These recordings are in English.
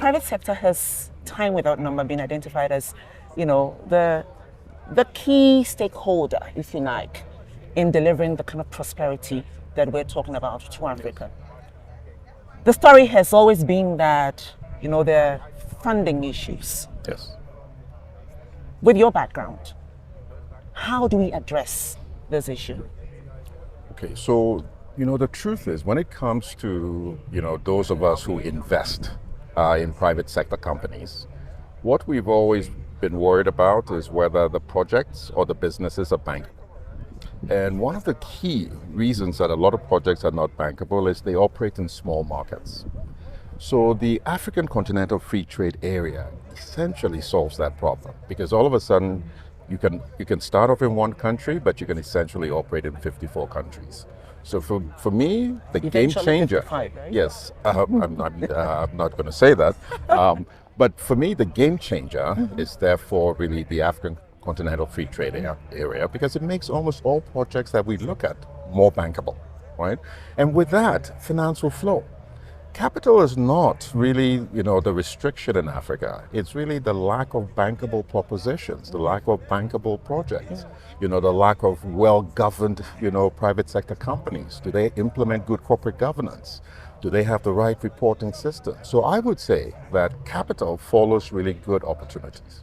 private sector has time without number been identified as, the key stakeholder, if you like, in delivering the kind of prosperity that we're talking about to Africa. The story has always been that, there are funding issues. Yes. With your background, how do we address this issue? Okay, so, the truth is when it comes to, those of us who invest in private sector companies, what we've always been worried about is whether the projects or the businesses are bankable. And one of the key reasons that a lot of projects are not bankable is they operate in small markets. So the African Continental Free Trade Area essentially solves that problem, because all of a sudden you can start off in one country, but you can essentially operate in 54 countries. So for me, the game changer. 55, right? Yes, I'm not going to say that. But for me, the game changer is therefore really the African Continental Free Trade Area, because it makes almost all projects that we look at more bankable, right? And with that, finance will flow. Capital is not really, the restriction in Africa. It's really the lack of bankable propositions, the lack of bankable projects, the lack of well-governed, private sector companies. Do they implement good corporate governance? Do they have the right reporting system? So I would say that capital follows really good opportunities.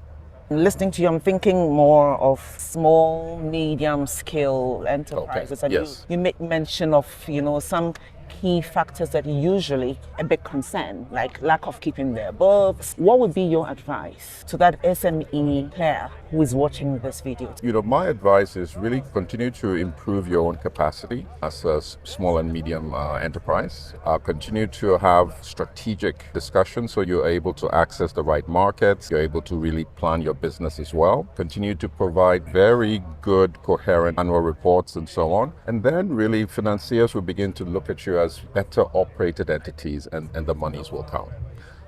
Listening to you, I'm thinking more of small, medium scale enterprises. Okay. And Yes. you make mention of, some key factors that usually a big concern, like lack of keeping their books. What would be your advice to that SME player who is watching this video? My advice is really continue to improve your own capacity as a small and medium enterprise. Continue to have strategic discussions so you're able to access the right markets. You're able to really plan your business as well. Continue to provide very good, coherent annual reports and so on. And then really financiers will begin to look at you as better operated entities, and the monies will come.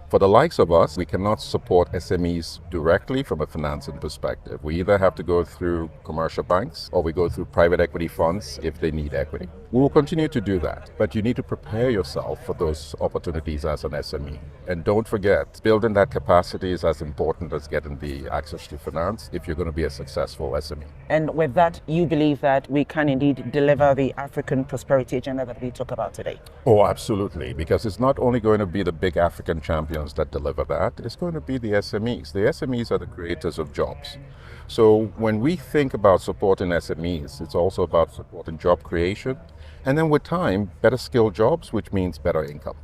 For the likes of us, we cannot support SMEs directly from a financing perspective. We either have to go through commercial banks or we go through private equity funds if they need equity. We will continue to do that, but you need to prepare yourself for those opportunities as an SME. And don't forget, building that capacity is as important as getting the access to finance if you're going to be a successful SME. And with that, you believe that we can indeed deliver the African prosperity agenda that we talk about today? Oh, absolutely, because it's not only going to be the big African champions that deliver that, it's going to be the SMEs. The SMEs are the creators of jobs. So when we think about supporting SMEs, it's also about supporting job creation, and then with time, better skilled jobs, which means better income.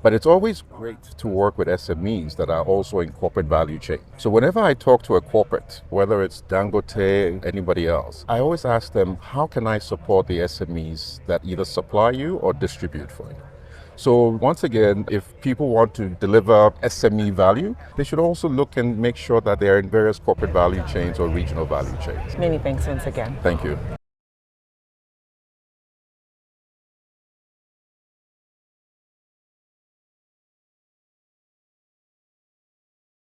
But it's always great to work with SMEs that are also in corporate value chain. So whenever I talk to a corporate, whether it's Dangote, anybody else, I always ask them, how can I support the SMEs that either supply you or distribute for you? So once again, if people want to deliver SME value, they should also look and make sure that they're in various corporate value chains or regional value chains. Many thanks once again. Thank you.